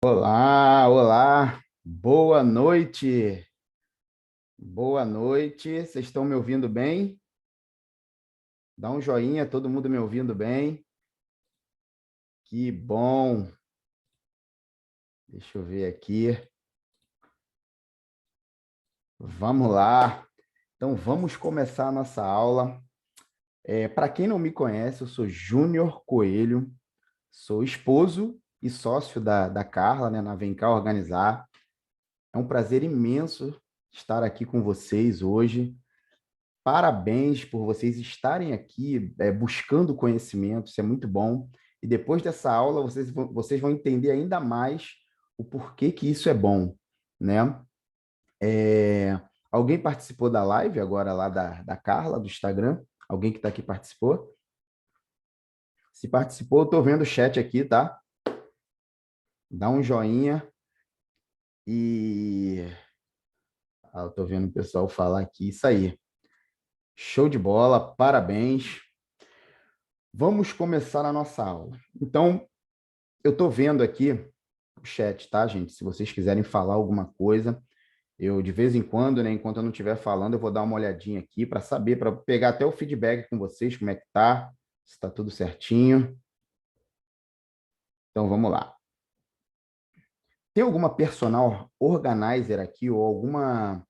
Olá, olá, boa noite, boa noite. Vocês estão me ouvindo bem? Dá um joinha, todo mundo me ouvindo bem? Que bom. Deixa eu ver aqui. Vamos lá. Então, vamos começar a nossa aula. Para quem não me conhece, eu sou Júnior Coelho, sou esposo e sócio da Carla, né, na Vem Cá Organizar. É um prazer imenso estar aqui com vocês hoje. Parabéns por vocês estarem aqui buscando conhecimento, isso é muito bom. E depois dessa aula, vocês vão entender ainda mais o porquê que isso é bom, né? É, Alguém participou da live agora lá da Carla, do Instagram? Alguém que está aqui participou? Se participou, eu estou vendo o chat aqui, tá? Dá um joinha e... eu estou vendo o pessoal falar aqui, isso aí. Show de bola, parabéns. Vamos começar a nossa aula. Então, eu estou vendo aqui o chat, tá, gente? Se vocês quiserem falar alguma coisa, eu de vez em quando, né, enquanto eu não estiver falando, eu vou dar uma olhadinha aqui para saber, para pegar até o feedback com vocês, como é que tá, se está tudo certinho. Então, vamos lá. Tem alguma personal organizer aqui ou alguma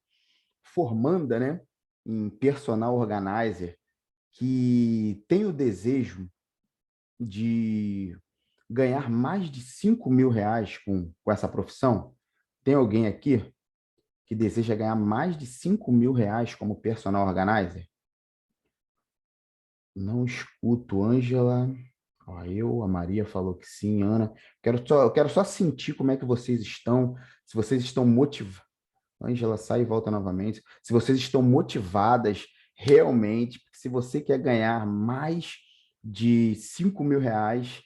formanda, né, em personal organizer que tem o desejo de ganhar mais de R$ 5.000 com essa profissão? Tem alguém aqui que deseja ganhar mais de R$ 5.000 como personal organizer? Não escuto, Ângela. Ó, a Maria falou que sim, Ana. Eu quero só sentir como é que vocês estão, se vocês estão motivados. Ângela, sai e volta novamente. Se vocês estão motivadas realmente, se você quer ganhar mais de R$ 5.000,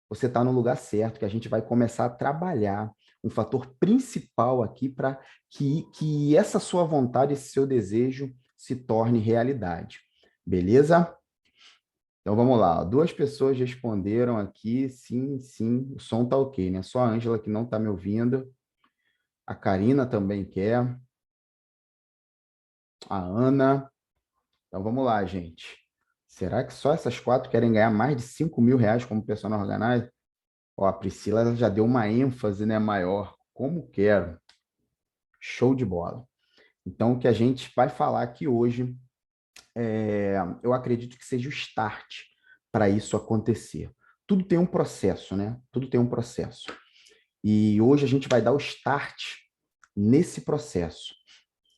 você está no lugar certo, que a gente vai começar a trabalhar um fator principal aqui para que essa sua vontade, esse seu desejo se torne realidade. Beleza? Então vamos lá. Duas pessoas responderam aqui, sim, sim, o som tá ok, né? Só a Ângela que não está me ouvindo. A Karina também quer. A Ana. Então vamos lá, gente. Será que só essas quatro querem ganhar mais de R$ 5.000 como personal organizer? Ó, a Priscila ela já deu uma ênfase, né, maior. Como quero. Show de bola. Então, o que a gente vai falar aqui hoje, eu acredito que seja o start para isso acontecer. Tudo tem um processo, né? Tudo tem um processo. E hoje a gente vai dar o start nesse processo.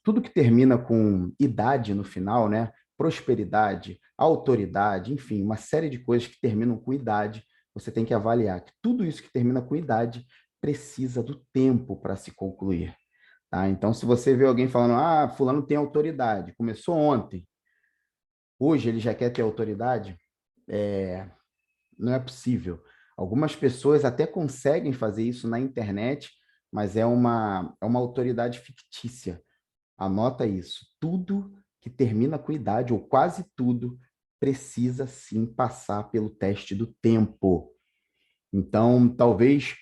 Tudo que termina com idade no final, né? Prosperidade, autoridade, enfim, uma série de coisas que terminam com idade, você tem que avaliar que tudo isso que termina com idade precisa do tempo para se concluir. Tá? Então, se você vê alguém falando, fulano tem autoridade, começou ontem, hoje ele já quer ter autoridade, não é possível. Algumas pessoas até conseguem fazer isso na internet, mas é uma autoridade fictícia. Anota isso. Tudo que termina com idade, ou quase tudo, precisa sim passar pelo teste do tempo. Então, talvez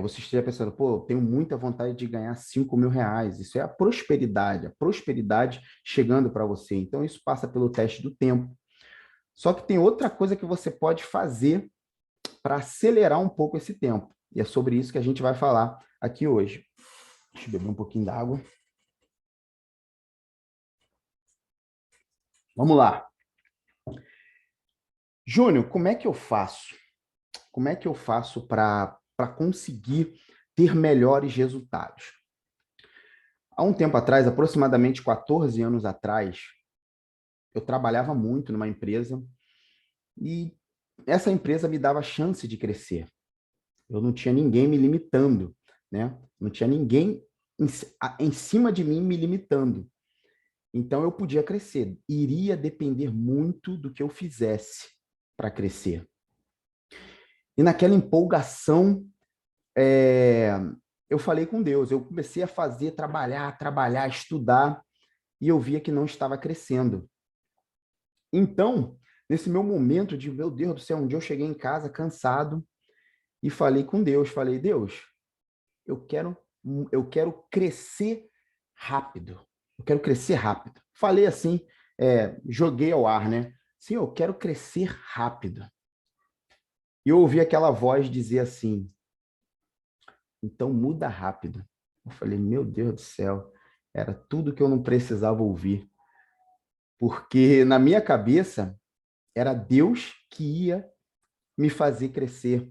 você esteja pensando, pô, eu tenho muita vontade de ganhar R$ 5.000. Isso é a prosperidade chegando para você. Então, isso passa pelo teste do tempo. Só que tem outra coisa que você pode fazer para acelerar um pouco esse tempo. E é sobre isso que a gente vai falar aqui hoje. Deixa eu beber um pouquinho d'água. Vamos lá. Júnior, como é que eu faço? Como é que eu faço para conseguir ter melhores resultados? Há um tempo atrás, aproximadamente 14 anos atrás, eu trabalhava muito numa empresa e essa empresa me dava chance de crescer. Eu não tinha ninguém me limitando, né? Não tinha ninguém em cima de mim me limitando. Então eu podia crescer. Iria depender muito do que eu fizesse para crescer. E naquela empolgação, é, eu falei com Deus, eu comecei a fazer, trabalhar, estudar, e eu via que não estava crescendo. Então, nesse meu momento de, meu Deus do céu, um dia eu cheguei em casa cansado e falei com Deus, falei, Deus, eu quero crescer rápido. Eu quero crescer rápido. Falei assim, joguei ao ar, né? Sim, eu quero crescer rápido. E eu ouvi aquela voz dizer assim, então muda rápido. Eu falei, meu Deus do céu, era tudo que eu não precisava ouvir. Porque na minha cabeça era Deus que ia me fazer crescer.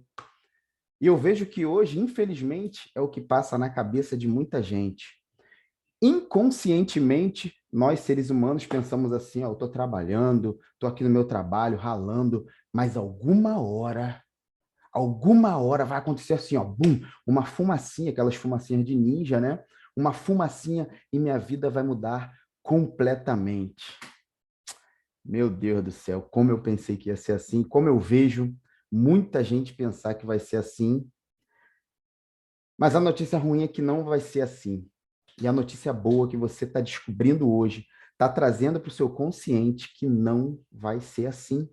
E eu vejo que hoje, infelizmente, é o que passa na cabeça de muita gente. Inconscientemente, nós seres humanos pensamos assim, ó, eu estou trabalhando, estou aqui no meu trabalho, ralando, mas alguma hora vai acontecer assim, ó, bum, uma fumacinha, aquelas fumacinhas de ninja, né? Uma fumacinha e minha vida vai mudar completamente. Meu Deus do céu, como eu pensei que ia ser assim, como eu vejo muita gente pensar que vai ser assim, mas a notícia ruim é que não vai ser assim. E a notícia boa que você está descobrindo hoje, está trazendo para o seu consciente que não vai ser assim.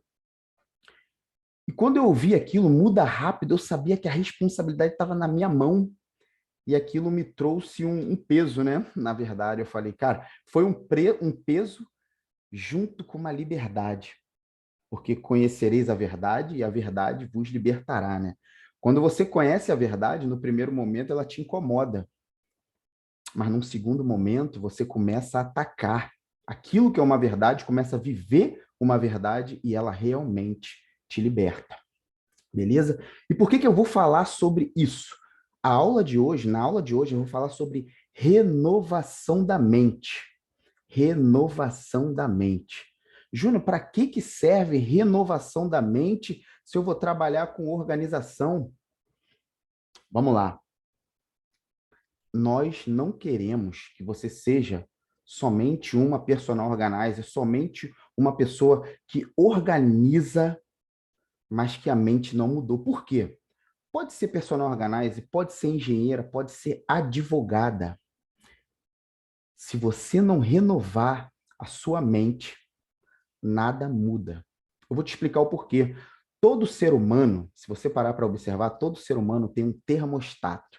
E quando eu ouvi aquilo, muda rápido, eu sabia que a responsabilidade estava na minha mão. E aquilo me trouxe um peso, né? Na verdade, eu falei, cara, foi um peso junto com uma liberdade. Porque conhecereis a verdade e a verdade vos libertará, né? Quando você conhece a verdade, no primeiro momento ela te incomoda, mas num segundo momento você começa a atacar aquilo que é uma verdade, começa a viver uma verdade e ela realmente te liberta. Beleza? E por que eu vou falar sobre isso? Na aula de hoje, eu vou falar sobre renovação da mente. Renovação da mente. Júnior, para que serve renovação da mente se eu vou trabalhar com organização? Vamos lá. Nós não queremos que você seja somente uma personal organizer, somente uma pessoa que organiza, mas que a mente não mudou. Por quê? Pode ser personal organizer, pode ser engenheira, pode ser advogada. Se você não renovar a sua mente, nada muda. Eu vou te explicar o porquê. Todo ser humano, se você parar para observar, todo ser humano tem um termostato.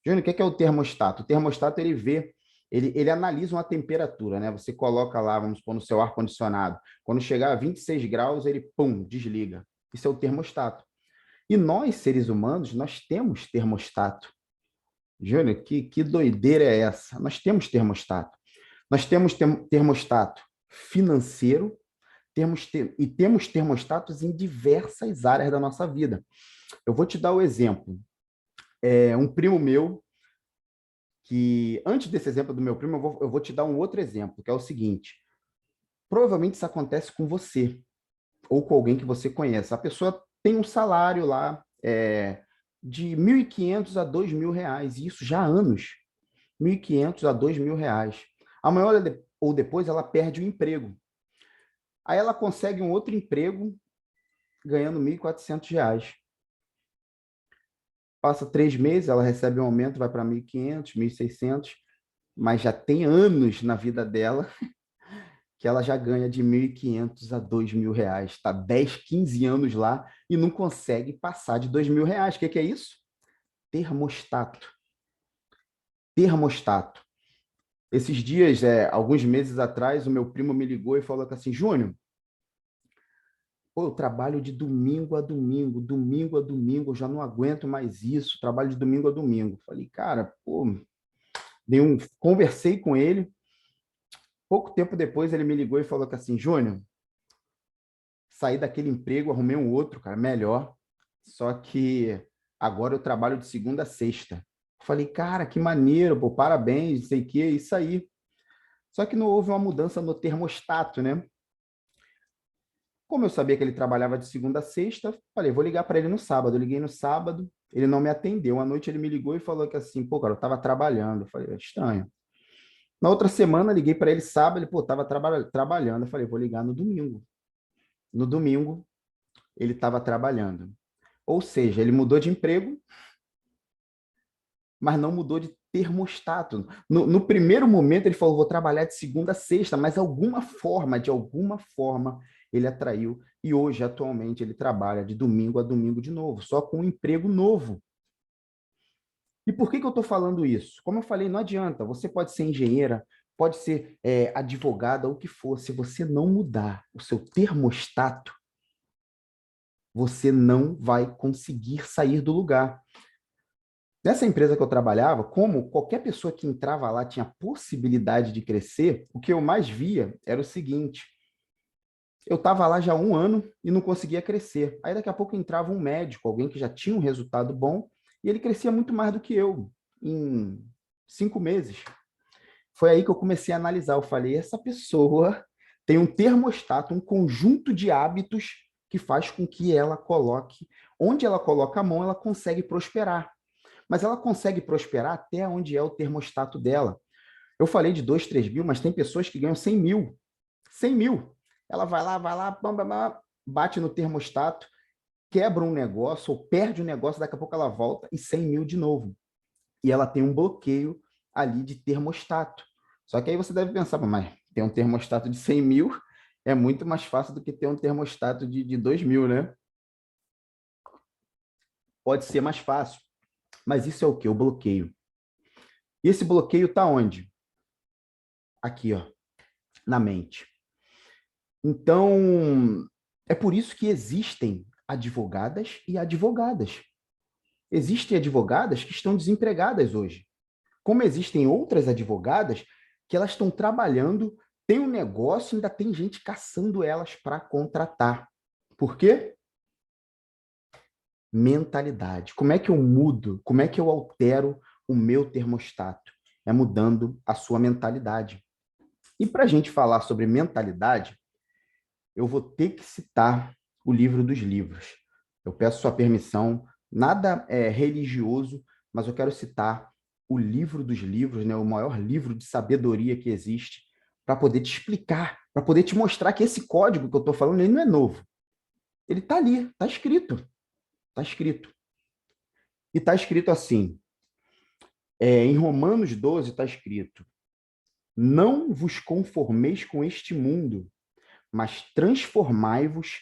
Júnior, o que é o termostato? O termostato, ele analisa uma temperatura, né? Você coloca lá, vamos supor, no seu ar-condicionado. Quando chegar a 26 graus, ele, pum, desliga. Isso é o termostato. E nós, seres humanos, nós temos termostato. Júnior, que doideira é essa? Nós temos termostato. Nós temos termostato financeiro, e temos termostatos em diversas áreas da nossa vida. Eu vou te dar o exemplo. Um primo meu, que antes desse exemplo do meu primo, eu vou te dar um outro exemplo, que é o seguinte. Provavelmente isso acontece com você, ou com alguém que você conhece. A pessoa tem um salário lá de 1.500 a 2.000 reais, e isso já há anos. 1.500 a 2.000 reais. Amanhã ou depois ela perde o emprego. Aí ela consegue um outro emprego ganhando 1.400 reais. Passa 3 meses, ela recebe um aumento, vai para 1.500, 1.600, mas já tem anos na vida dela que ela já ganha de 1.500 a 2.000 reais. Está 10, 15 anos lá e não consegue passar de 2.000 reais. O que é isso? Termostato. Termostato. Esses dias, alguns meses atrás, o meu primo me ligou e falou assim, Júnior, pô, eu trabalho de domingo a domingo, domingo a domingo, eu já não aguento mais isso, trabalho de domingo a domingo. Falei, cara, pô, conversei com ele, pouco tempo depois ele me ligou e falou que assim, Júnior, saí daquele emprego, arrumei um outro, cara, melhor, só que agora eu trabalho de segunda a sexta. Falei, cara, que maneiro, pô, parabéns, sei que, é isso aí. Só que não houve uma mudança no termostato, né? Como eu sabia que ele trabalhava de segunda a sexta, falei, vou ligar para ele no sábado. Eu liguei no sábado, ele não me atendeu. À noite ele me ligou e falou que assim, pô, cara, eu estava trabalhando. Eu falei, é estranho. Na outra semana, liguei para ele sábado, ele, pô, estava trabalhando. Eu falei, vou ligar no domingo. No domingo, ele estava trabalhando. Ou seja, ele mudou de emprego, mas não mudou de termostato. No primeiro momento, ele falou, vou trabalhar de segunda a sexta, mas de alguma forma, ele atraiu. E hoje, atualmente, ele trabalha de domingo a domingo de novo, só com um emprego novo. E por que que eu estou falando isso? Como eu falei, não adianta. Você pode ser engenheira, pode ser advogada, o que for. Se você não mudar o seu termostato, você não vai conseguir sair do lugar. Nessa empresa que eu trabalhava, como qualquer pessoa que entrava lá tinha possibilidade de crescer, o que eu mais via era o seguinte: eu estava lá já há um ano e não conseguia crescer. Aí daqui a pouco entrava um médico, alguém que já tinha um resultado bom, e ele crescia muito mais do que eu, em 5 meses. Foi aí que eu comecei a analisar. Eu falei, essa pessoa tem um termostato, um conjunto de hábitos que faz com que ela coloque, onde ela coloca a mão, ela consegue prosperar. Mas ela consegue prosperar até onde é o termostato dela. Eu falei de 2, 3 mil, mas tem pessoas que ganham 100 mil. 100 mil. Ela vai lá, bam, bam, bam, bate no termostato, quebra um negócio ou perde um negócio, daqui a pouco ela volta e 100 mil de novo. E ela tem um bloqueio ali de termostato. Só que aí você deve pensar, mas ter um termostato de 100 mil é muito mais fácil do que ter um termostato de 2 mil, né? Pode ser mais fácil. Mas isso é o quê? O bloqueio. E esse bloqueio está onde? Aqui, ó, na mente. Então, é por isso que existem advogadas e advogadas. Existem advogadas que estão desempregadas hoje. Como existem outras advogadas que elas estão trabalhando, tem um negócio, ainda tem gente caçando elas para contratar. Por quê? Mentalidade. Como é que eu mudo? Como é que eu altero o meu termostato? É mudando a sua mentalidade. E para a gente falar sobre mentalidade, eu vou ter que citar o livro dos livros. Eu peço sua permissão, nada é religioso, mas eu quero citar o livro dos livros, né, o maior livro de sabedoria que existe, para poder te explicar, para poder te mostrar que esse código que eu estou falando, ele não é novo. Ele está ali, está escrito. Está escrito. E está escrito assim, em Romanos 12 está escrito, não vos conformeis com este mundo, mas transformai-vos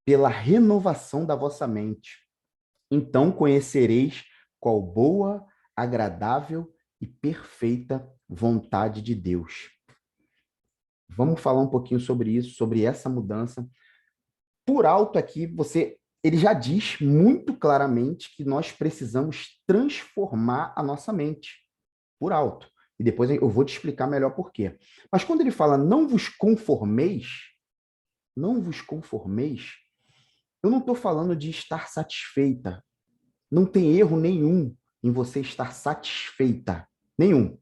pela renovação da vossa mente. Então conhecereis qual boa, agradável e perfeita vontade de Deus. Vamos falar um pouquinho sobre isso, sobre essa mudança. Por alto aqui, ele já diz muito claramente que nós precisamos transformar a nossa mente. Por alto. E depois eu vou te explicar melhor por quê. Mas quando ele fala não vos conformeis, eu não estou falando de estar satisfeita. Não tem erro nenhum em você estar satisfeita. Nenhum.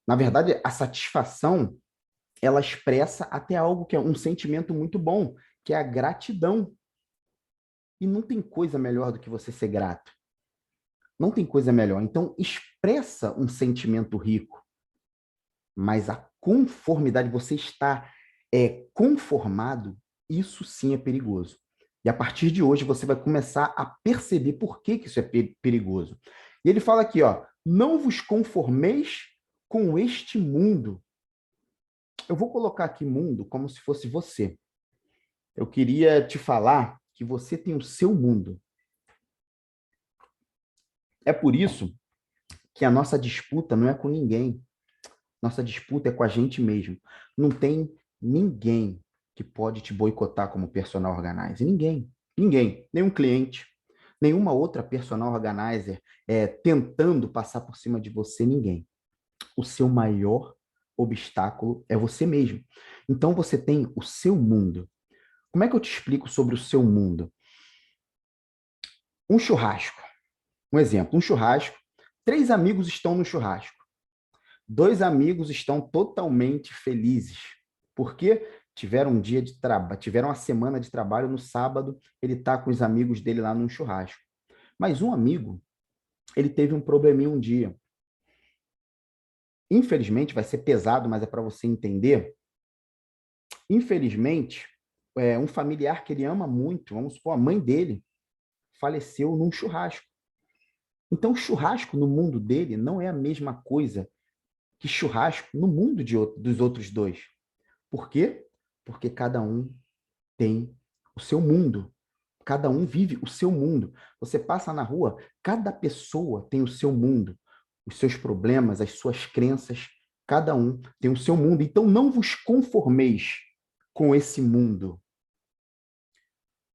Na verdade, a satisfação, ela expressa até algo que é um sentimento muito bom, que é a gratidão. E não tem coisa melhor do que você ser grato. Não tem coisa melhor. Então, expressa um sentimento rico. Mas a conformidade, você está conformado, isso sim é perigoso. E a partir de hoje você vai começar a perceber por que isso é perigoso. E ele fala aqui, ó, não vos conformeis com este mundo. Eu vou colocar aqui mundo como se fosse você. Eu queria te falar que você tem o seu mundo. É por isso que a nossa disputa não é com ninguém. Nossa disputa é com a gente mesmo. Não tem ninguém que pode te boicotar como personal organizer. Ninguém. Ninguém. Nenhum cliente. Nenhuma outra personal organizer tentando passar por cima de você. Ninguém. O seu maior obstáculo é você mesmo. Então você tem o seu mundo. Como é que eu te explico sobre o seu mundo? Um churrasco. Um exemplo. Um churrasco. 3 amigos estão no churrasco. 2 amigos estão totalmente felizes, porque tiveram um dia de trabalho, tiveram uma semana de trabalho no sábado, ele está com os amigos dele lá num churrasco. Mas um amigo, ele teve um probleminha um dia. Infelizmente, vai ser pesado, mas é para você entender. Infelizmente, um familiar que ele ama muito, vamos supor, a mãe dele, faleceu num churrasco. Então, churrasco no mundo dele não é a mesma coisa que churrasco no mundo dos outros 2. Por quê? Porque cada um tem o seu mundo. Cada um vive o seu mundo. Você passa na rua, cada pessoa tem o seu mundo, os seus problemas, as suas crenças, cada um tem o seu mundo. Então não vos conformeis com esse mundo.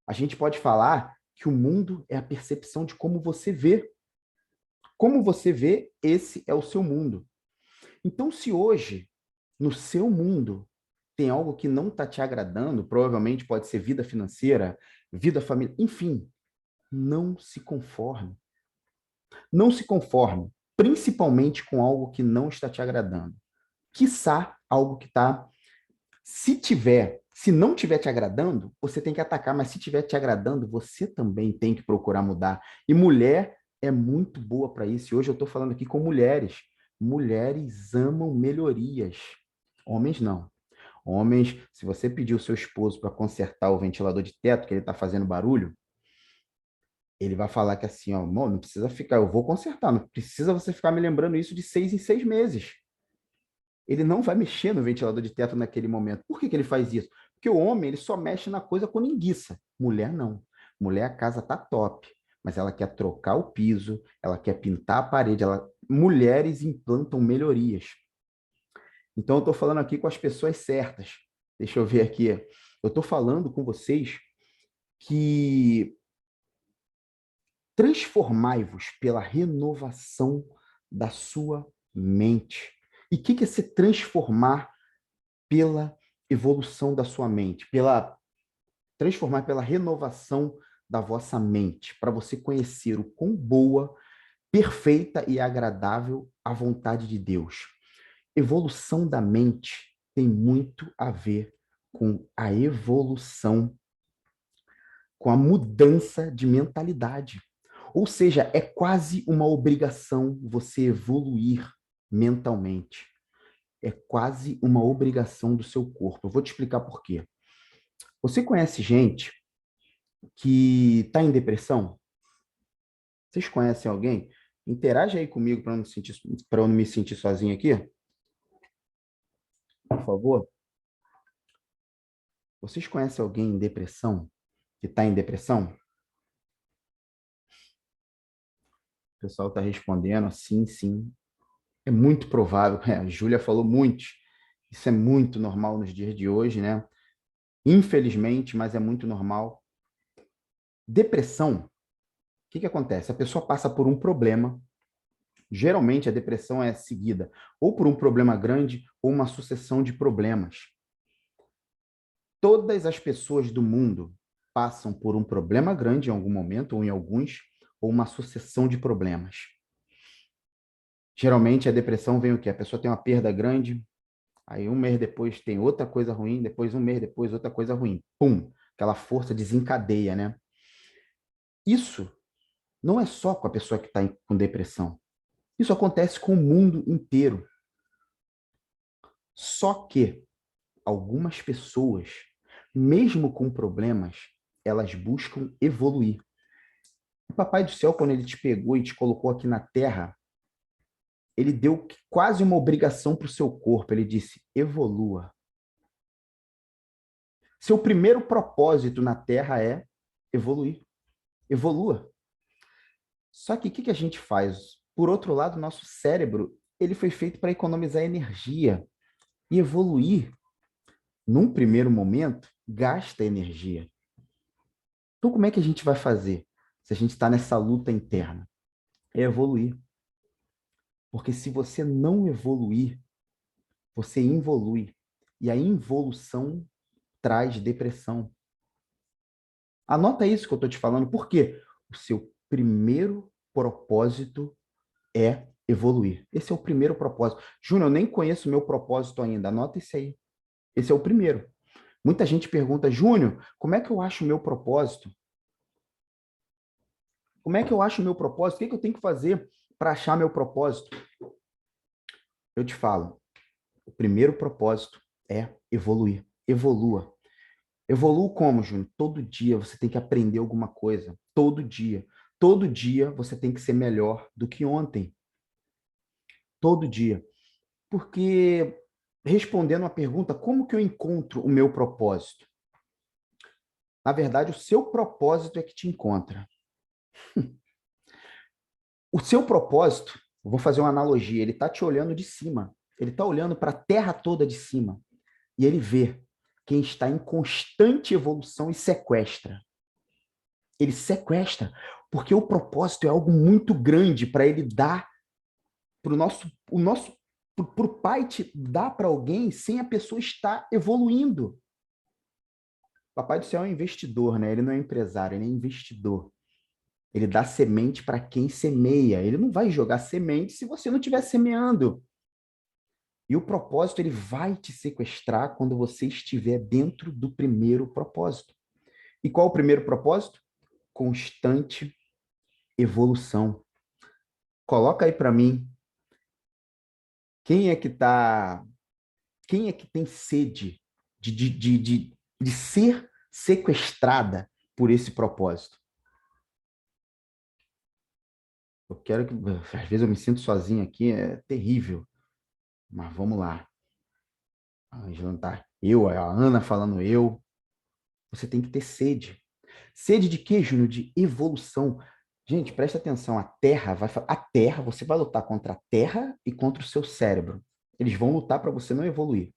A gente pode falar que o mundo é a percepção de como você vê. Como você vê, esse é o seu mundo. Então, se hoje, no seu mundo, tem algo que não está te agradando, provavelmente pode ser vida financeira, vida familiar, enfim, não se conforme. Não se conforme, principalmente com algo que não está te agradando. Quiçá algo que está. Se não estiver te agradando, você tem que atacar, mas se estiver te agradando, você também tem que procurar mudar. E mulher é muito boa para isso. E hoje eu estou falando aqui com mulheres. Mulheres amam melhorias. Homens não. Homens, se você pedir o seu esposo para consertar o ventilador de teto, que ele está fazendo barulho, ele vai falar que assim, ó, amor, não precisa ficar, eu vou consertar, não precisa você ficar me lembrando isso de 6 em 6 meses. Ele não vai mexer no ventilador de teto naquele momento. Por que que ele faz isso? Porque o homem, ele só mexe na coisa com linguiça. Mulher não. Mulher, a casa tá top, mas ela quer trocar o piso, ela quer pintar a parede, mulheres implantam melhorias. Então eu estou falando aqui com as pessoas certas. Deixa eu ver aqui. Eu estou falando com vocês que transformai-vos pela renovação da sua mente. E o que é se transformar pela evolução da sua mente, transformar pela renovação da vossa mente, para você conhecer o quão boa, perfeita e agradável a vontade de Deus. Evolução da mente tem muito a ver com a evolução, com a mudança de mentalidade. Ou seja, é quase uma obrigação você evoluir mentalmente. É quase uma obrigação do seu corpo. Eu vou te explicar por quê. Você conhece gente que está em depressão? Vocês conhecem alguém? Interage aí comigo para eu não me sentir sozinho aqui, por favor. Vocês conhecem alguém em depressão? Que está em depressão? O pessoal está respondendo, sim, sim. É muito provável. A Júlia falou muito. Isso é muito normal nos dias de hoje, né? Infelizmente, mas é muito normal. Depressão, o que acontece? A pessoa passa por um problema. Geralmente, a depressão é seguida ou por um problema grande ou uma sucessão de problemas. Todas as pessoas do mundo passam por um problema grande em algum momento, ou em alguns, ou uma sucessão de problemas. Geralmente, a depressão vem o quê? A pessoa tem uma perda grande, aí um mês depois tem outra coisa ruim, depois um mês depois outra coisa ruim. Pum! Aquela força desencadeia, né? Isso não é só com a pessoa que está com depressão. Isso acontece com o mundo inteiro. Só que algumas pessoas, mesmo com problemas, elas buscam evoluir. O Papai do Céu, quando ele te pegou e te colocou aqui na Terra, ele deu quase uma obrigação para o seu corpo. Ele disse: evolua. Seu primeiro propósito na Terra é evoluir. Evolua. Só que o que a gente faz? Por outro lado, nosso cérebro ele foi feito para economizar energia. E evoluir, num primeiro momento, gasta energia. Então, como é que a gente vai fazer se a gente está nessa luta interna? É evoluir. Porque se você não evoluir, você involui. E a involução traz depressão. Anota isso que eu estou te falando, porque o seu primeiro propósito é evoluir. Esse é o primeiro propósito. Júnior, eu nem conheço o meu propósito ainda. Anota isso aí. Esse é o primeiro. Muita gente pergunta, Júnior, como é que eu acho o meu propósito? Como é que eu acho o meu propósito? O que eu tenho que fazer para achar meu propósito? Eu te falo, o primeiro propósito é evoluir. Evolua. Evolua como, Júnior? Todo dia você tem que aprender alguma coisa. Todo dia. Todo dia você tem que ser melhor do que ontem. Todo dia. Porque, respondendo a pergunta, como que eu encontro o meu propósito? Na verdade, o seu propósito é que te encontra. O seu propósito, eu vou fazer uma analogia, ele está te olhando de cima. Ele está olhando para a terra toda de cima. E ele vê quem está em constante evolução e sequestra. Ele sequestra, porque o propósito é algo muito grande para ele dar para o pai te dar para alguém sem a pessoa estar evoluindo. Papai do céu é um investidor, né? Ele não é empresário, ele é investidor. Ele dá semente para quem semeia. Ele não vai jogar semente se você não estiver semeando. E o propósito, ele vai te sequestrar quando você estiver dentro do primeiro propósito. E qual o primeiro propósito? Constante evolução. Coloca aí para mim, quem é que tá, quem é que tem sede de ser sequestrada por esse propósito? Eu quero que, às vezes eu me sinto sozinho aqui, é terrível, mas vamos lá. A Angela não tá, a Ana falando eu. Você tem que ter sede. Sede de quê, Júnior? De evolução. Gente, presta atenção, a Terra, você vai lutar contra a Terra e contra o seu cérebro. Eles vão lutar para você não evoluir.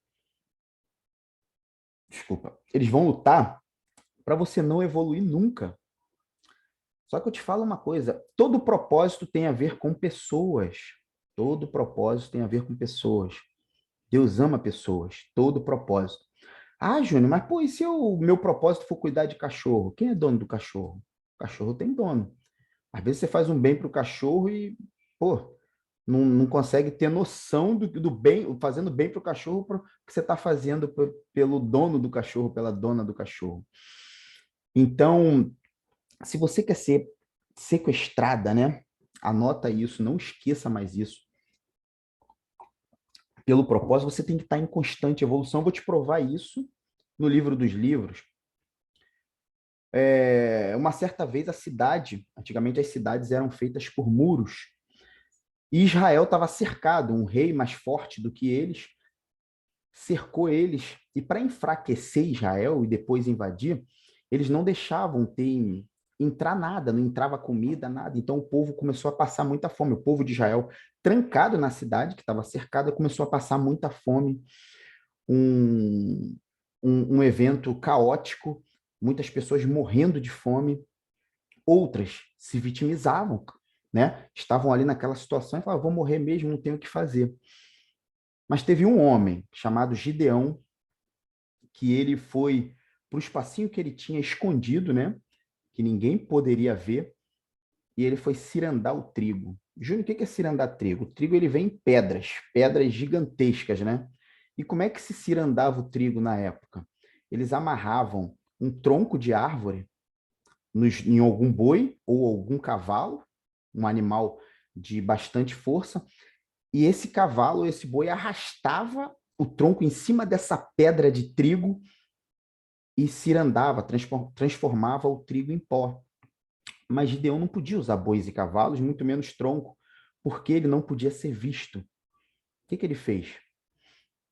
Desculpa. Eles vão lutar para você não evoluir nunca. Só que eu te falo uma coisa, todo propósito tem a ver com pessoas. Todo propósito tem a ver com pessoas. Deus ama pessoas, todo propósito. Ah, Júnior, mas pô, e se o meu propósito for cuidar de cachorro? Quem é dono do cachorro? O cachorro tem dono. Às vezes você faz um bem para o cachorro e, pô, não consegue ter noção do bem, fazendo bem para o cachorro, que você está fazendo pelo dono do cachorro, pela dona do cachorro. Então, se você quer ser sequestrada, né? Anota isso, não esqueça mais isso. Pelo propósito, você tem que estar em constante evolução. Eu vou te provar isso no livro dos livros. Uma certa vez a cidade, antigamente as cidades eram feitas por muros, e Israel estava cercado, um rei mais forte do que eles cercou eles, e para enfraquecer Israel e depois invadir, eles não deixavam ter entrar nada, não entrava comida, nada. Então o povo começou a passar muita fome. O povo de Israel, trancado na cidade, que estava cercada, começou a passar muita fome. Um, um evento caótico, muitas pessoas morrendo de fome, outras se vitimizavam, né? Estavam ali naquela situação e falavam, vou morrer mesmo, não tenho o que fazer. Mas teve um homem chamado Gideão, que ele foi para o espacinho que ele tinha escondido, né? Que ninguém poderia ver, e ele foi cirandar o trigo. Júnior, o que é cirandar trigo? O trigo ele vem em pedras, pedras gigantescas, né? E como é que se cirandava o trigo na época? Eles amarravam um tronco de árvore em algum boi ou algum cavalo, um animal de bastante força, e esse cavalo, esse boi arrastava o tronco em cima dessa pedra de trigo e cirandava, transformava o trigo em pó. Mas Gideão não podia usar bois e cavalos, muito menos tronco, porque ele não podia ser visto. O que ele fez?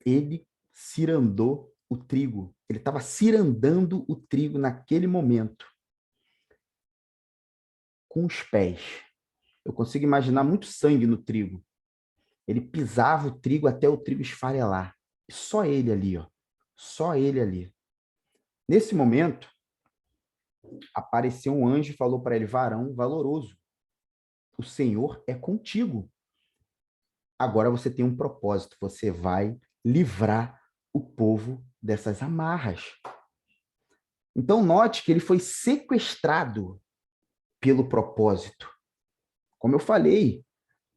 Ele cirandou o trigo. Ele estava cirandando o trigo naquele momento, com os pés. Eu consigo imaginar muito sangue no trigo. Ele pisava o trigo até o trigo esfarelar. E só ele ali, ó. Só ele ali. Nesse momento, apareceu um anjo e falou para ele, varão valoroso, o Senhor é contigo. Agora você tem um propósito, você vai livrar o povo dessas amarras. Então note que ele foi sequestrado pelo propósito. Como eu falei,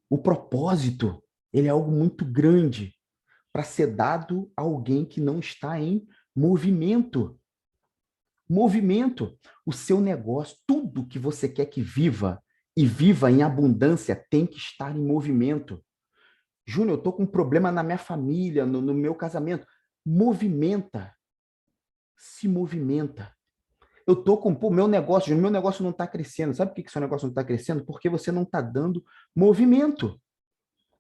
o propósito, ele é algo muito grande para ser dado a alguém que não está em movimento. Movimento, o seu negócio, tudo que você quer que viva e viva em abundância tem que estar em movimento. Júnior, eu estou com um problema na minha família, no meu casamento. Movimenta. Se movimenta. Eu estou com o meu negócio, Júnior, meu negócio não está crescendo. Sabe por que seu negócio não está crescendo? Porque você não está dando movimento.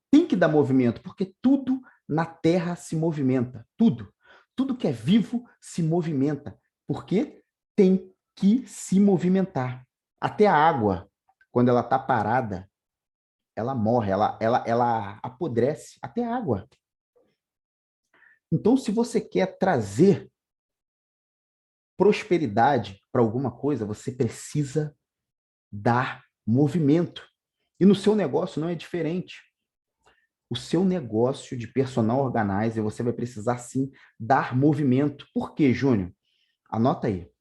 Tem que dar movimento, porque tudo na Terra se movimenta. Tudo. Tudo que é vivo se movimenta. Porque tem que se movimentar. Até a água, quando ela está parada, ela morre, ela apodrece. Até a água. Então, se você quer trazer prosperidade para alguma coisa, você precisa dar movimento. E no seu negócio não é diferente. O seu negócio de personal organizer, você vai precisar sim dar movimento. Por quê, Júnior? Anota aí.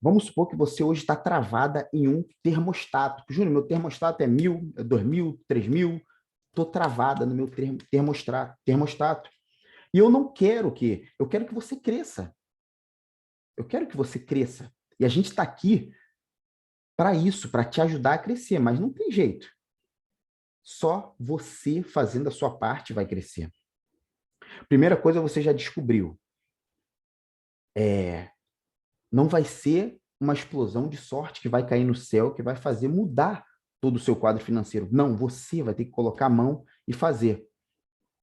Vamos supor que você hoje está travada em um termostato. Júnior, meu termostato é 1.000, é 2.000, 3.000. Estou travada no meu termostato. E eu não quero que... Eu quero que você cresça. Eu quero que você cresça. E a gente está aqui para isso, para te ajudar a crescer, mas não tem jeito. Só você fazendo a sua parte vai crescer. Primeira coisa, você já descobriu. Não vai ser uma explosão de sorte que vai cair no céu, que vai fazer mudar todo o seu quadro financeiro. Não, você vai ter que colocar a mão e fazer.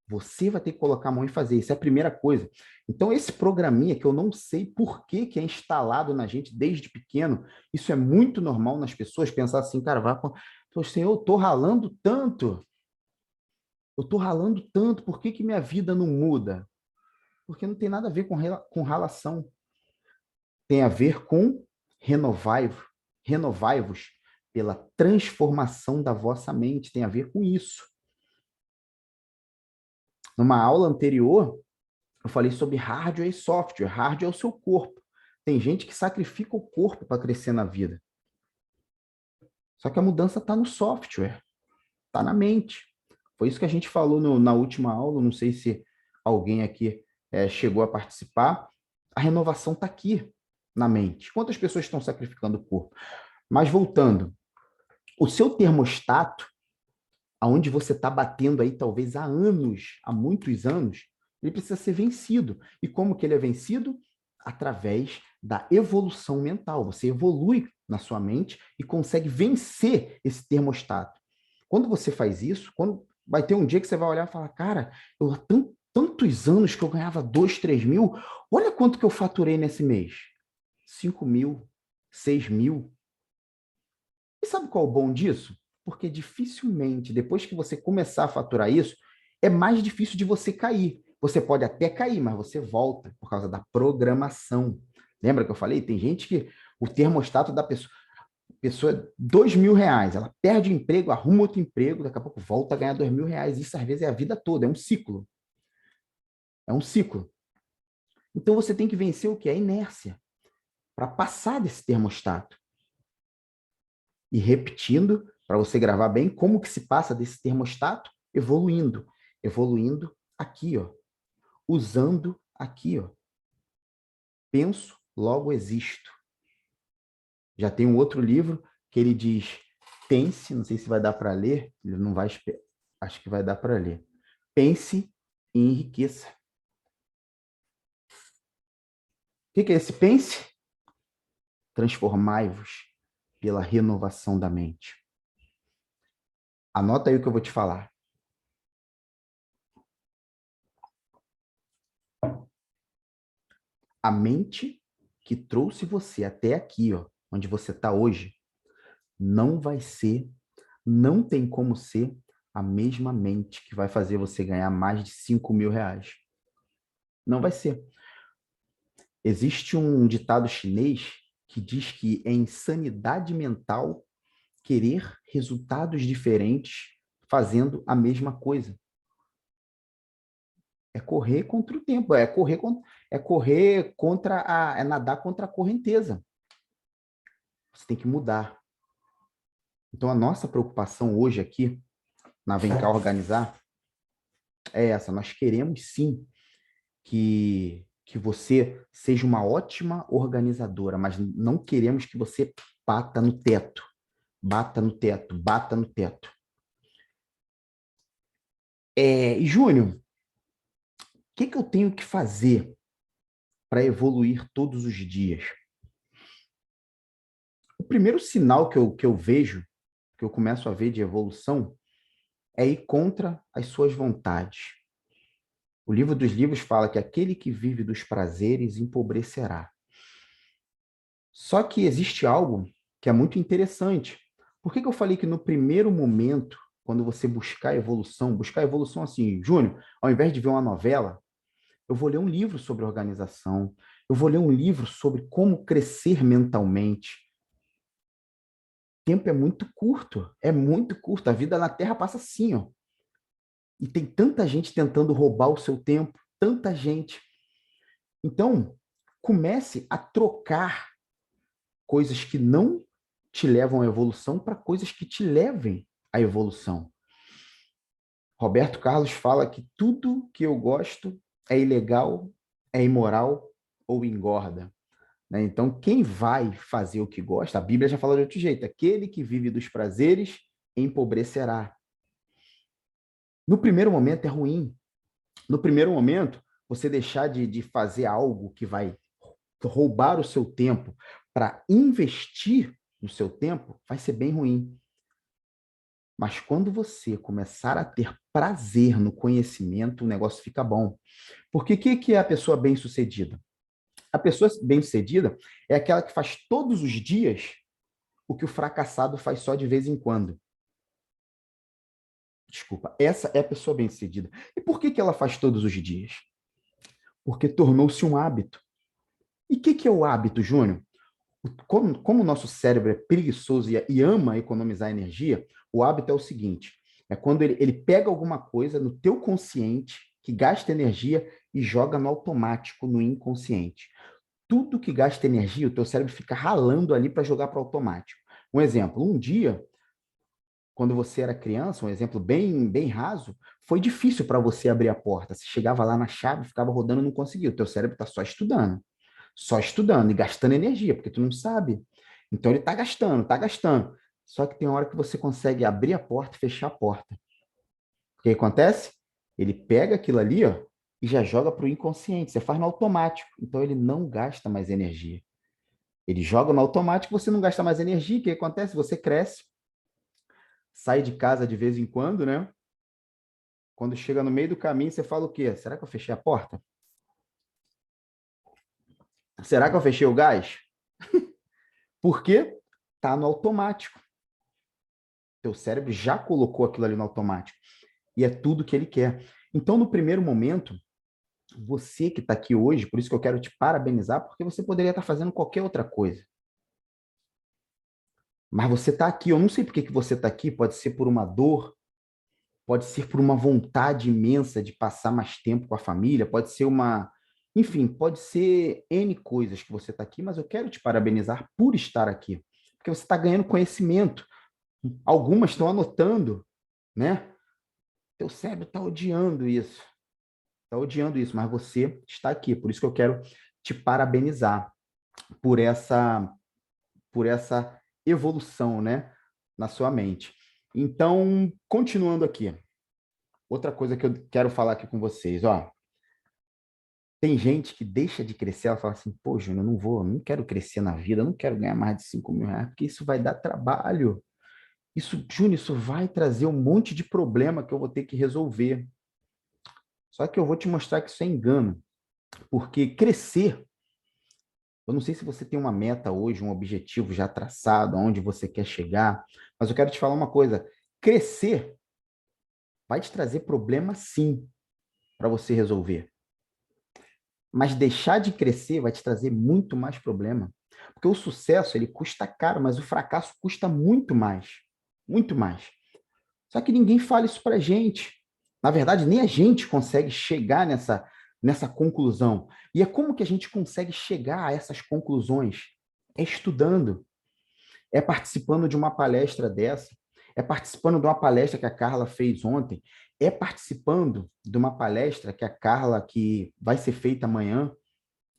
Você vai ter que colocar a mão e fazer. Isso é a primeira coisa. Então, esse programinha que eu não sei por que é instalado na gente desde pequeno, isso é muito normal nas pessoas pensar assim, cara, Senhor, eu estou ralando tanto. Eu estou ralando tanto, por que minha vida não muda? Porque não tem nada a ver com ralação. Tem a ver com renovai-vos pela transformação da vossa mente. Tem a ver com isso. Numa aula anterior, eu falei sobre hardware e software. Hardware é o seu corpo. Tem gente que sacrifica o corpo para crescer na vida. Só que a mudança está no software, está na mente. Foi isso que a gente falou na última aula. Não sei se alguém aqui chegou a participar. A renovação está aqui, na mente. Quantas pessoas estão sacrificando o corpo? Mas voltando, o seu termostato, aonde você está batendo aí talvez há anos, há muitos anos, ele precisa ser vencido. E como que ele é vencido? Através da evolução mental. Você evolui na sua mente e consegue vencer esse termostato. Quando você faz isso, quando vai ter um dia que você vai olhar e falar, cara, eu há tantos anos que eu ganhava 2, 3 mil, olha quanto que eu faturei nesse mês. 5 mil, 6 mil. E sabe qual é o bom disso? Porque dificilmente, depois que você começar a faturar isso, é mais difícil de você cair. Você pode até cair, mas você volta por causa da programação. Lembra que eu falei? Tem gente que o termostato da pessoa é 2.000 reais, ela perde o emprego, arruma outro emprego, daqui a pouco volta a ganhar 2.000 reais. Isso às vezes é a vida toda, é um ciclo. É um ciclo. Então você tem que vencer o que? A inércia, para passar desse termostato. E repetindo, para você gravar bem, como que se passa desse termostato? Evoluindo. Evoluindo aqui, ó. Usando aqui, ó. Penso, logo existo. Já tem um outro livro que ele diz, pense, não sei se vai dar para ler, ele não vai, acho que vai dar para ler. Pense e enriqueça. O que é esse pense? Transformai-vos pela renovação da mente. Anota aí o que eu vou te falar. A mente que trouxe você até aqui, ó, onde você está hoje, não vai ser, não tem como ser a mesma mente que vai fazer você ganhar mais de 5.000 reais. Não vai ser. Existe um ditado chinês que diz que é insanidade mental querer resultados diferentes fazendo a mesma coisa. É correr contra o tempo, é correr contra é nadar contra a correnteza. Você tem que mudar. Então, a nossa preocupação hoje aqui, na Vem Cá Organizar, é essa. Nós queremos, sim, que você seja uma ótima organizadora, mas não queremos que você bata no teto. Bata no teto, bata no teto. Júnior, o que eu tenho que fazer para evoluir todos os dias? O primeiro sinal que eu vejo, que eu começo a ver de evolução, é ir contra as suas vontades. O livro dos livros fala que aquele que vive dos prazeres empobrecerá. Só que existe algo que é muito interessante. Por que que eu falei que no primeiro momento, quando você buscar evolução assim, Júnior, ao invés de ver uma novela, eu vou ler um livro sobre organização, eu vou ler um livro sobre como crescer mentalmente. O tempo é muito curto, a vida na Terra passa assim, ó. E tem tanta gente tentando roubar o seu tempo, tanta gente. Então, comece a trocar coisas que não te levam à evolução para coisas que te levem à evolução. Roberto Carlos fala que tudo que eu gosto é ilegal, é imoral ou engorda. Né? Então, quem vai fazer o que gosta, a Bíblia já fala de outro jeito: aquele que vive dos prazeres empobrecerá. No primeiro momento é ruim. No primeiro momento, você deixar de fazer algo que vai roubar o seu tempo para investir no seu tempo, vai ser bem ruim. Mas quando você começar a ter prazer no conhecimento, o negócio fica bom. Porque o que é a pessoa bem-sucedida? A pessoa bem-sucedida é aquela que faz todos os dias o que o fracassado faz só de vez em quando. Desculpa, essa é a pessoa bem-sucedida. E por que ela faz todos os dias? Porque tornou-se um hábito. E o que é o hábito, Júnior? Como o nosso cérebro é preguiçoso e ama economizar energia, o hábito é o seguinte: é quando ele pega alguma coisa no teu consciente que gasta energia e joga no automático, no inconsciente. Tudo que gasta energia, o teu cérebro fica ralando ali para jogar para o automático. Um exemplo, um dia, quando você era criança, um exemplo bem raso, foi difícil para você abrir a porta. Você chegava lá na chave, ficava rodando, não conseguia. O teu cérebro está só estudando e gastando energia, porque tu não sabe. Então ele está gastando, está gastando. Só que tem hora que você consegue abrir a porta e fechar a porta. O que acontece? Ele pega aquilo ali, ó, e já joga para o inconsciente. Você faz no automático. Então ele não gasta mais energia. Ele joga no automático, você não gasta mais energia. O que acontece? Você cresce, sai de casa de vez em quando, né? Quando chega no meio do caminho, você fala o quê? Será que eu fechei a porta? Será que eu fechei o gás? Por quê? Tá no automático. Teu cérebro já colocou aquilo ali no automático. E é tudo que ele quer. Então, no primeiro momento, você que está aqui hoje, por isso que eu quero te parabenizar, porque você poderia estar fazendo qualquer outra coisa. Mas você está aqui, eu não sei por que você está aqui, pode ser por uma dor, pode ser por uma vontade imensa de passar mais tempo com a família, pode ser uma. Enfim, pode ser N coisas que você está aqui, mas eu quero te parabenizar por estar aqui, porque você está ganhando conhecimento. Algumas estão anotando, né? Teu cérebro está odiando isso, mas você está aqui. Por isso que eu quero te parabenizar por essa evolução, né, na sua mente. Então, continuando aqui, outra coisa que eu quero falar aqui com vocês, ó. Tem gente que deixa de crescer, ela fala assim, pô, Júnior, eu não vou, não quero crescer na vida, não quero ganhar mais de 5.000 reais, porque isso vai dar trabalho. Isso, Júnior, isso vai trazer um monte de problema que eu vou ter que resolver. Só que eu vou te mostrar que isso é engano, porque crescer, eu não sei se você tem uma meta hoje, um objetivo já traçado, aonde você quer chegar, mas eu quero te falar uma coisa: crescer vai te trazer problema sim para você resolver, mas deixar de crescer vai te trazer muito mais problema, porque o sucesso ele custa caro, mas o fracasso custa muito mais, muito mais. Só que ninguém fala isso para gente. Na verdade, nem a gente consegue chegar nessa conclusão. E é como que a gente consegue chegar a essas conclusões? É estudando, é participando de uma palestra dessa, é participando de uma palestra que a Carla fez ontem, é participando de uma palestra que a Carla, que vai ser feita amanhã.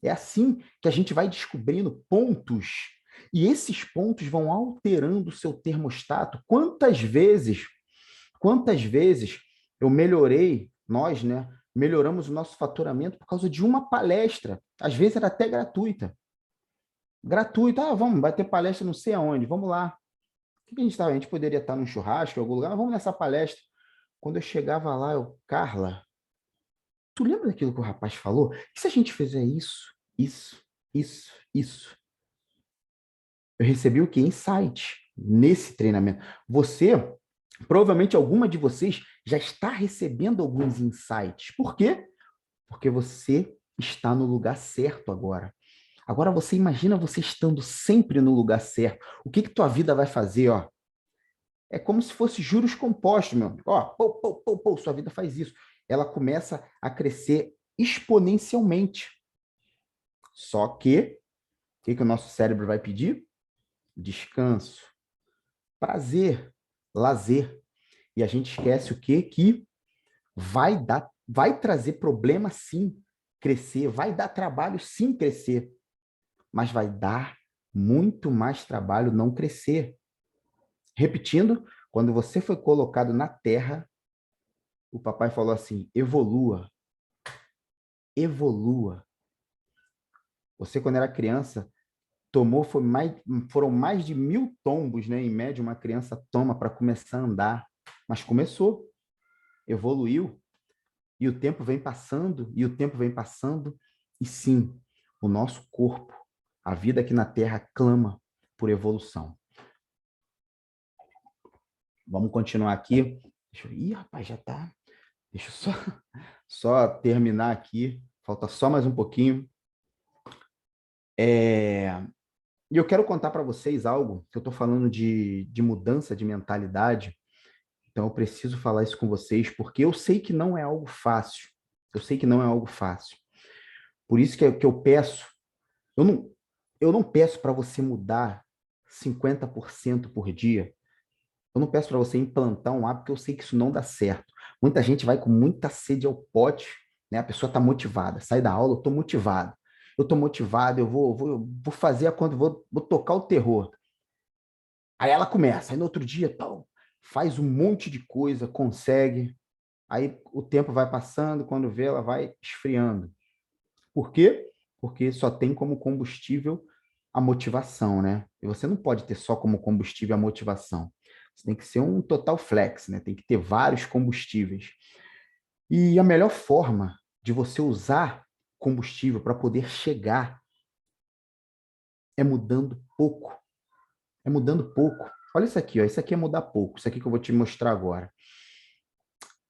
É assim que a gente vai descobrindo pontos. E esses pontos vão alterando o seu termostato. Quantas vezes eu melhorei, nós, né? Melhoramos o nosso faturamento por causa de uma palestra. Às vezes era até gratuita. Gratuita, vamos, vai ter palestra não sei aonde, vamos lá. O que a gente estava? A gente poderia estar num churrasco, em algum lugar, vamos nessa palestra. Quando eu chegava lá, Carla, tu lembra daquilo que o rapaz falou? E se a gente fizer isso, isso, isso, isso? Eu recebi o quê? Insight nesse treinamento. Você, provavelmente alguma de vocês já está recebendo alguns insights. Por quê? Porque você está no lugar certo agora. Agora você imagina você estando sempre no lugar certo. O que que tua vida vai fazer, ó? É como se fosse juros compostos, meu amigo. Ó, pô, pô, pô, pô, sua vida faz isso. Ela começa a crescer exponencialmente. Só que, o que o nosso cérebro vai pedir? Descanso, prazer, lazer. E a gente esquece o quê? Que vai trazer problema sim crescer, vai dar trabalho sim crescer, mas vai dar muito mais trabalho não crescer. Repetindo, quando você foi colocado na Terra, o papai falou assim: evolua, evolua. Você, quando era criança, foram mais de 1.000 tombos, né? Em média, uma criança toma para começar a andar. Mas começou, evoluiu, e o tempo vem passando, e o tempo vem passando, e sim, o nosso corpo, a vida aqui na Terra clama por evolução. Vamos continuar aqui. Ih, rapaz, já tá. Deixa eu só terminar aqui. Falta só mais um pouquinho. E eu quero contar para vocês algo que eu estou falando de mudança de mentalidade. Então, eu preciso falar isso com vocês, porque eu sei que não é algo fácil. Eu sei que não é algo fácil. Por isso que eu peço, eu não, eu não peço para você mudar 50% por dia. Eu não peço para você implantar um hábito, porque eu sei que isso não dá certo. Muita gente vai com muita sede ao pote, né? A pessoa está motivada. Sai da aula, eu estou motivado. Eu estou motivado, eu vou fazer a conta, vou tocar o terror. Aí ela começa, aí no outro dia, tal, faz um monte de coisa, consegue. Aí o tempo vai passando, quando vê, ela vai esfriando. Por quê? Porque só tem como combustível a motivação, né? E você não pode ter só como combustível a motivação. Você tem que ser um total flex, né? Tem que ter vários combustíveis. E a melhor forma de você usar combustível para poder chegar é mudando pouco. É mudando pouco. Olha isso aqui, ó. Isso aqui é mudar pouco. Isso aqui que eu vou te mostrar agora.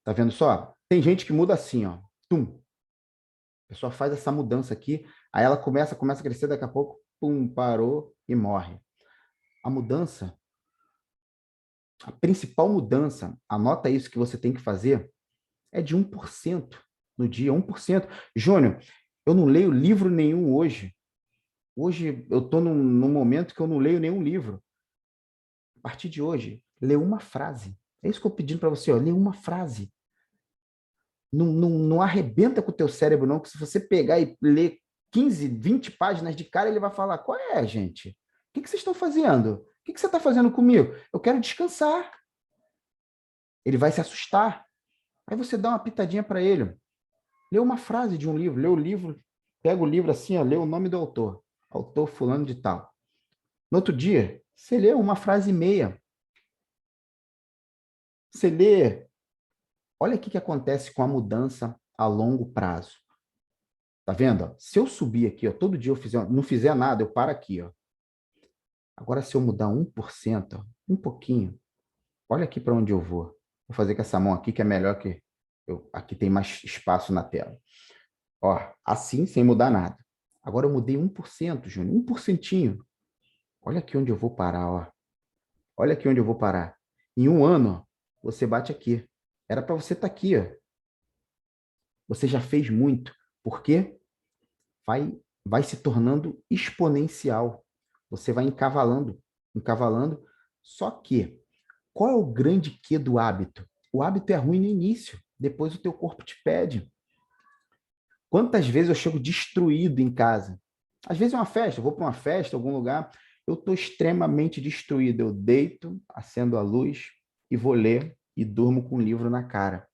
Tá vendo só? Tem gente que muda assim, ó. Tum. A pessoa faz essa mudança aqui, aí ela começa a crescer, daqui a pouco, pum, parou e morre. A mudança, a principal mudança, anota isso que você tem que fazer, é de 1% no dia, 1%. Júnior, eu não leio livro nenhum hoje. Hoje eu estou num momento que eu não leio nenhum livro. A partir de hoje, lê uma frase. É isso que eu estou pedindo para você, ó, lê uma frase. Não arrebenta com o teu cérebro, não, que se você pegar e ler 15, 20 páginas de cara, ele vai falar: qual é, gente? O que vocês estão fazendo? O que você está fazendo comigo? Eu quero descansar. Ele vai se assustar. Aí você dá uma pitadinha para ele. Lê uma frase de um livro, lê o livro, pega o livro assim, ó, lê o nome do autor. Autor fulano de tal. No outro dia, você lê uma frase e meia. Você lê. Olha o que acontece com a mudança a longo prazo. Tá vendo? Se eu subir aqui, ó, todo dia não fizer nada, eu paro aqui, ó. Agora, se eu mudar 1%, ó, um pouquinho, olha aqui para onde eu vou. Vou fazer com essa mão aqui, que é melhor que aqui tem mais espaço na tela. Ó, assim, sem mudar nada. Agora eu mudei 1%, Júnior, 1%. Olha aqui onde eu vou parar, ó. Olha aqui onde eu vou parar. Em um ano, ó, você bate aqui. Era para você estar aqui, ó. Você já fez muito. Por quê? Vai se tornando exponencial. Você vai encavalando, encavalando. Só que, qual é o grande quê do hábito? O hábito é ruim no início, depois o teu corpo te pede. Quantas vezes eu chego destruído em casa? Às vezes é uma festa, eu vou para uma festa, algum lugar, eu estou extremamente destruído. Eu deito, acendo a luz e vou ler e durmo com o livro na cara.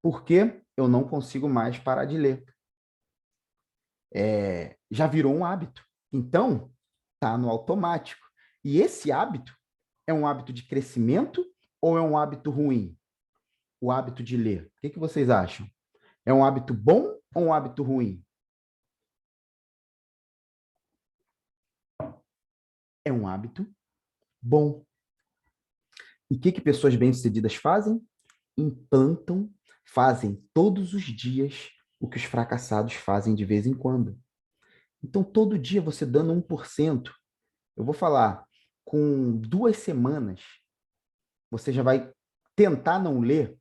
Por quê? Eu não consigo mais parar de ler. Já virou um hábito. Então, está no automático. E esse hábito é um hábito de crescimento ou é um hábito ruim? O hábito de ler. O que vocês acham? É um hábito bom ou um hábito ruim? é um hábito bom. E o que pessoas bem-sucedidas fazem? Implantam, fazem todos os dias o que os fracassados fazem de vez em quando. Então, todo dia você dando 1%, eu vou falar, com 2 semanas, você já vai tentar não ler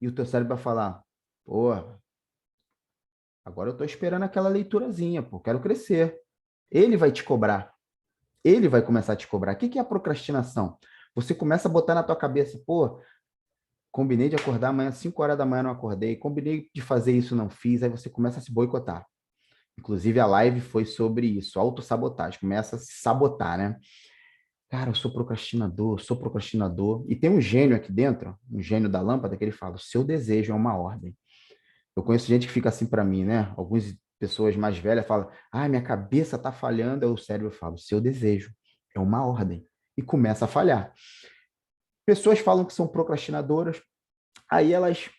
e o teu cérebro vai falar, pô, agora eu estou esperando aquela leiturazinha, pô, quero crescer. Ele vai te cobrar. Ele vai começar a te cobrar. O que é a procrastinação? Você começa a botar na tua cabeça, pô, combinei de acordar amanhã, 5 horas da manhã não acordei, combinei de fazer isso, não fiz, aí você começa a se boicotar. Inclusive, a live foi sobre isso, autossabotagem, começa a se sabotar, né? Cara, eu sou procrastinador. E tem um gênio aqui dentro, um gênio da lâmpada, que ele fala, o seu desejo é uma ordem. Eu conheço gente que fica assim para mim, né? Algumas pessoas mais velhas falam, ah, minha cabeça tá falhando, aí o cérebro fala, o seu desejo é uma ordem. E começa a falhar. Pessoas falam que são procrastinadoras, aí elas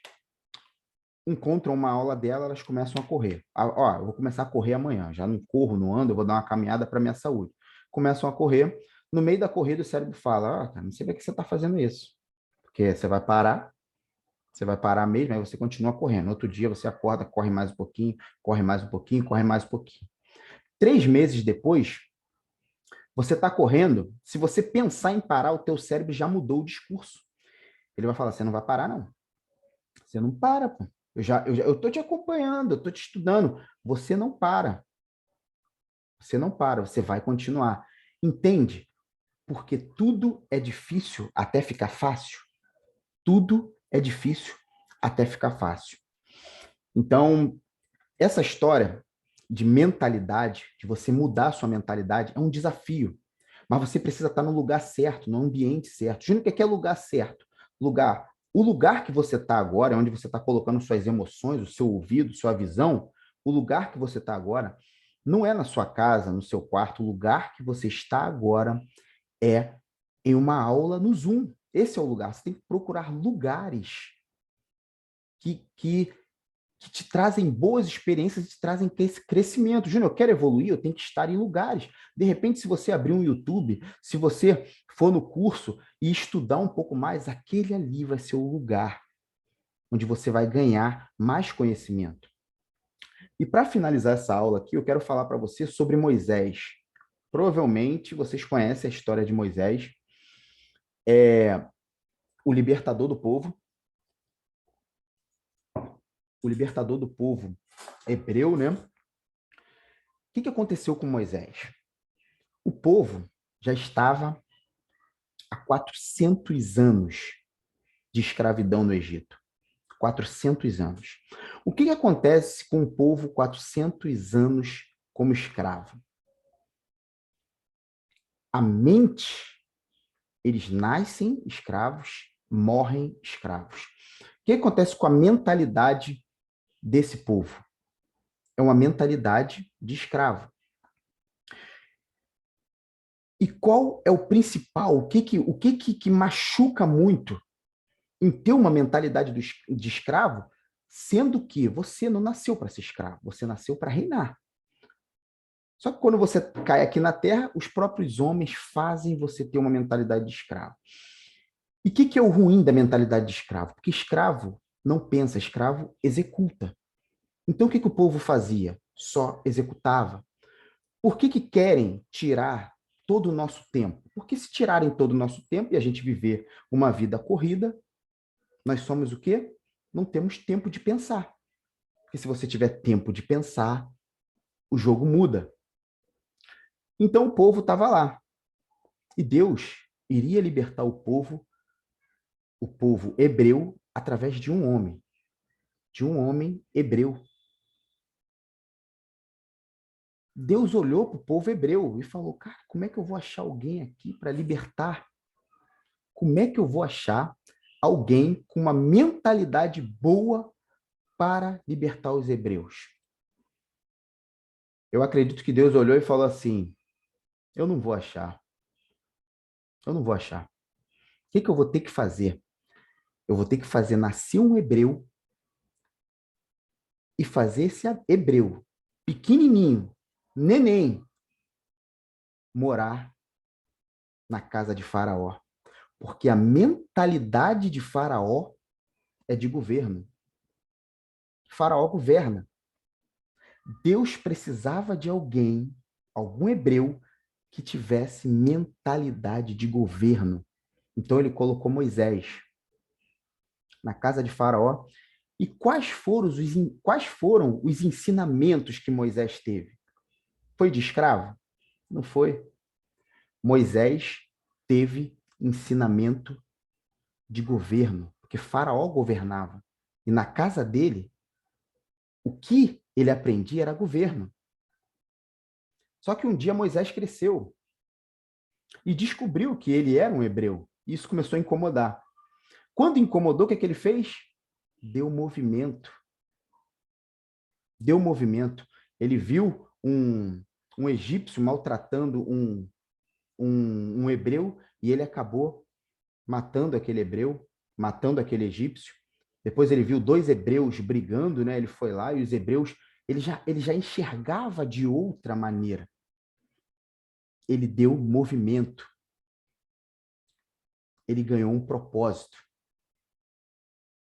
encontram uma aula dela, elas começam a correr. Ó, eu vou começar a correr amanhã, já não corro, não ando, eu vou dar uma caminhada para minha saúde. Começam a correr, no meio da corrida o cérebro fala, ah, cara, não sei para que você está fazendo isso, porque você vai parar mesmo, aí você continua correndo. No outro dia você acorda, corre mais um pouquinho, corre mais um pouquinho, corre mais um pouquinho. 3 meses depois, você está correndo, se você pensar em parar, o teu cérebro já mudou o discurso. Ele vai falar, você não vai parar, não. Você não para, pô. Eu tô te acompanhando, eu tô te estudando. Você não para. Você não para, você vai continuar. Entende? Porque tudo é difícil até ficar fácil. Tudo é difícil até ficar fácil. Então, essa história de mentalidade, de você mudar a sua mentalidade, é um desafio. Mas você precisa estar no lugar certo, no ambiente certo. Júnior, o que é lugar certo? O lugar que você está agora, onde você está colocando suas emoções, o seu ouvido, sua visão, o lugar que você está agora, não é na sua casa, no seu quarto. O lugar que você está agora é em uma aula no Zoom. Esse é o lugar. Você tem que procurar lugares que que te trazem boas experiências, te trazem crescimento. Júnior, eu quero evoluir, eu tenho que estar em lugares. De repente, se você abrir um YouTube, se você for no curso e estudar um pouco mais, aquele ali vai ser o lugar onde você vai ganhar mais conhecimento. E para finalizar essa aula aqui, eu quero falar para você sobre Moisés. Provavelmente vocês conhecem a história de Moisés, é o libertador do povo, hebreu, né? O que aconteceu com Moisés? O povo já estava há 400 anos de escravidão no Egito. 400 anos. O que acontece com o povo 400 anos como escravo? A mente, eles nascem escravos, morrem escravos. O que acontece com a mentalidade desse povo? É uma mentalidade de escravo. E qual é o principal? O que machuca muito em ter uma mentalidade de escravo, sendo que você não nasceu para ser escravo, você nasceu para reinar. Só que quando você cai aqui na Terra, os próprios homens fazem você ter uma mentalidade de escravo. E o que é o ruim da mentalidade de escravo? Porque escravo não pensa, escravo executa. Então o que o povo fazia? Só executava. Por que querem tirar todo o nosso tempo? Porque se tirarem todo o nosso tempo e a gente viver uma vida corrida, nós somos o quê? Não temos tempo de pensar. Porque se você tiver tempo de pensar, o jogo muda. Então o povo estava lá. E Deus iria libertar o povo hebreu, através de um homem hebreu. Deus olhou para o povo hebreu e falou, cara, como é que eu vou achar alguém aqui para libertar? Como é que eu vou achar alguém com uma mentalidade boa para libertar os hebreus? Eu acredito que Deus olhou e falou assim, eu não vou achar. Eu não vou achar. O que eu vou ter que fazer? Eu vou ter que fazer nascer um hebreu e fazer esse hebreu, pequenininho, neném, morar na casa de Faraó, porque a mentalidade de Faraó é de governo. Faraó governa. Deus precisava de alguém, algum hebreu, que tivesse mentalidade de governo. Então ele colocou Moisés na casa de Faraó. E quais foram os ensinamentos que Moisés teve? Foi de escravo? Não foi. Moisés teve ensinamento de governo, porque Faraó governava. E na casa dele, o que ele aprendia era governo. Só que um dia Moisés cresceu e descobriu que ele era um hebreu. E isso começou a incomodar. Quando incomodou, o que é que ele fez? Deu movimento. Deu movimento. Ele viu um egípcio maltratando um hebreu e ele acabou matando aquele hebreu, matando aquele egípcio. Depois ele viu dois hebreus brigando, né? Ele foi lá e os hebreus, ele já enxergava de outra maneira. Ele deu movimento. Ele ganhou um propósito.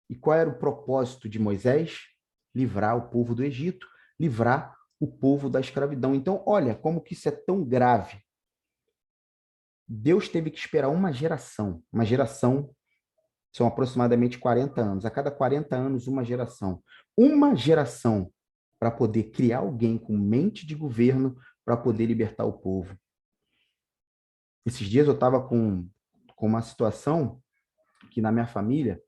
E qual era o propósito de Moisés? Livrar o povo do Egito, livrar o povo da escravidão. Então, olha como que isso é tão grave. Deus teve que esperar uma geração são aproximadamente 40 anos. A cada 40 anos, uma geração. Uma geração para poder criar alguém com mente de governo para poder libertar o povo. Esses dias eu estava com uma situação que na minha família,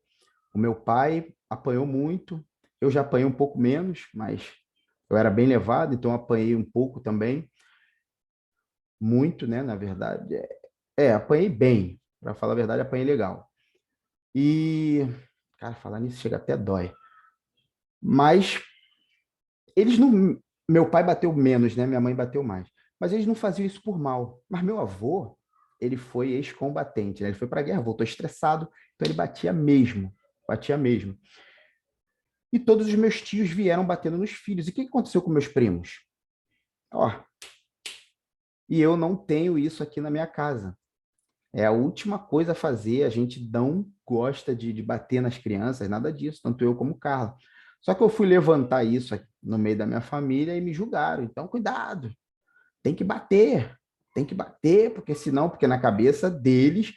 o meu pai apanhou muito, eu já apanhei um pouco menos, mas eu era bem levado, então eu apanhei um pouco também. Muito, né, na verdade. Apanhei bem. Para falar a verdade, apanhei legal. E, cara, falar nisso chega até dói. Mas eles não. Meu pai bateu menos, né? Minha mãe bateu mais. Mas eles não faziam isso por mal. Mas meu avô, ele foi ex-combatente, né? Ele foi para a guerra, voltou estressado, então ele batia mesmo. Batia mesmo. E todos os meus tios vieram batendo nos filhos. E o que aconteceu com meus primos? Ó, e eu não tenho isso aqui na minha casa. É a última coisa a fazer. A gente não gosta de bater nas crianças, nada disso, tanto eu como o Carla. Só que eu fui levantar isso aqui no meio da minha família e me julgaram. Então, cuidado, tem que bater, porque senão, porque na cabeça deles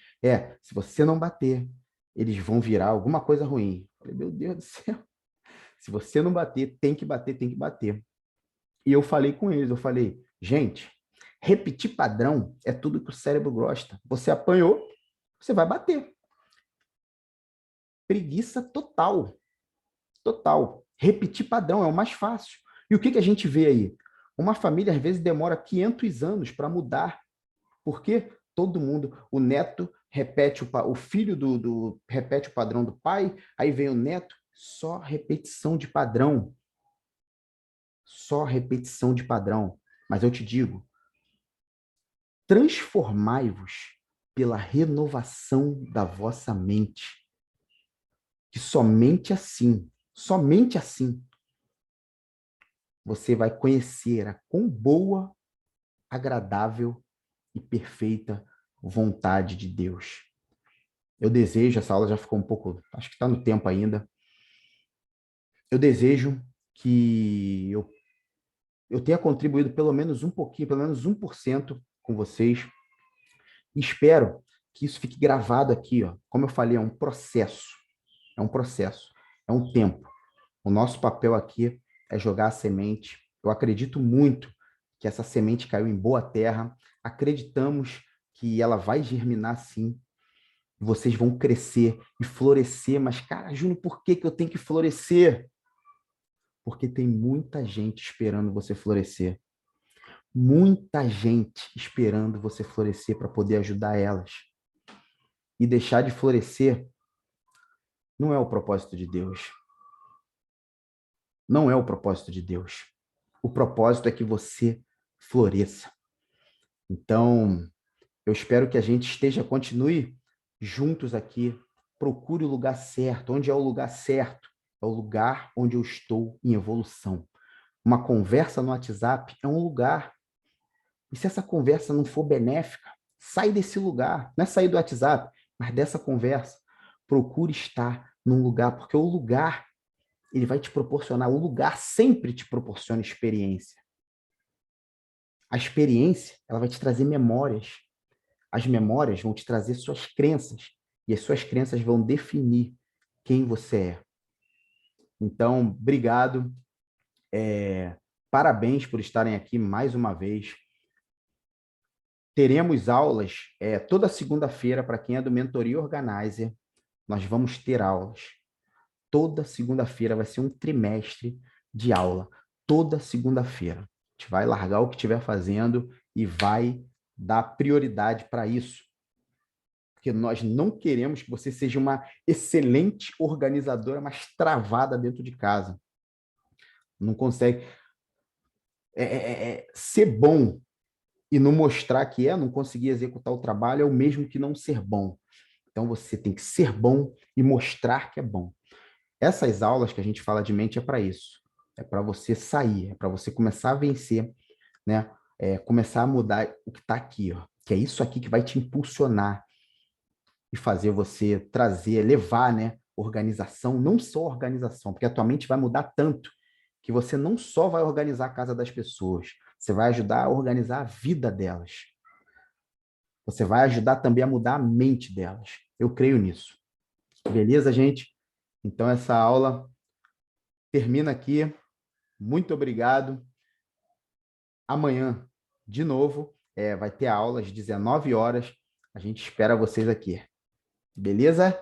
se você não bater, eles vão virar alguma coisa ruim. Eu falei, meu Deus do céu, se você não bater, tem que bater, tem que bater. E eu falei com eles, eu falei, gente, repetir padrão é tudo que o cérebro gosta. Você apanhou, você vai bater. Preguiça total, total. Repetir padrão é o mais fácil. E o que a gente vê aí? Uma família, às vezes, demora 500 anos para mudar. Porque todo mundo, o neto repete, o filho repete o padrão do pai, aí vem o neto, só repetição de padrão. Só repetição de padrão. Mas eu te digo, transformai-vos pela renovação da vossa mente. Que somente assim, você vai conhecer a quão boa, agradável e perfeita vontade de Deus. Eu desejo, essa aula já ficou um pouco, acho que está no tempo ainda. Eu desejo que eu tenha contribuído pelo menos um pouquinho, pelo menos 1% com vocês. Espero que isso fique gravado aqui, ó. Como eu falei, é um processo. É um processo. É um tempo. O nosso papel aqui é jogar a semente. Eu acredito muito que essa semente caiu em boa terra. Acreditamos que ela vai germinar sim. Vocês vão crescer e florescer. Mas, cara, Júnior, por que eu tenho que florescer? Porque tem muita gente esperando você florescer. Muita gente esperando você florescer para poder ajudar elas. E deixar de florescer não é o propósito de Deus. Não é o propósito de Deus. O propósito é que você floresça. Então, eu espero que a gente continue juntos aqui. Procure o lugar certo. Onde é o lugar certo? É o lugar onde eu estou em evolução. Uma conversa no WhatsApp é um lugar. E se essa conversa não for benéfica, Sai desse lugar, não é sair do WhatsApp, mas dessa conversa. Procure estar num lugar, porque o lugar, ele vai te proporcionar, o lugar sempre te proporciona experiência. A experiência, ela vai te trazer memórias. As memórias vão te trazer suas crenças, e as suas crenças vão definir quem você é. Então, obrigado. Parabéns por estarem aqui mais uma vez. Teremos aulas toda segunda-feira para quem é do Mentoria Organizer. Nós vamos ter aulas. Toda segunda-feira vai ser um trimestre de aula. Toda segunda-feira. A gente vai largar o que estiver fazendo e vai dar prioridade para isso. Porque nós não queremos que você seja uma excelente organizadora, mas travada dentro de casa. Não consegue ser bom e não mostrar que não conseguir executar o trabalho é o mesmo que não ser bom. Então você tem que ser bom e mostrar que é bom. Essas aulas que a gente fala de mente é para isso. É para você sair, é para você começar a vencer, né? Começar a mudar o que está aqui, ó. Que é isso aqui que vai te impulsionar e fazer você trazer, levar, né? Organização, não só organização, porque a tua mente vai mudar tanto que você não só vai organizar a casa das pessoas, você vai ajudar a organizar a vida delas. Você vai ajudar também a mudar a mente delas. Eu creio nisso. Beleza, gente? Então, essa aula termina aqui. Muito obrigado. Amanhã, de novo, vai ter aula às 19 horas. A gente espera vocês aqui. Beleza?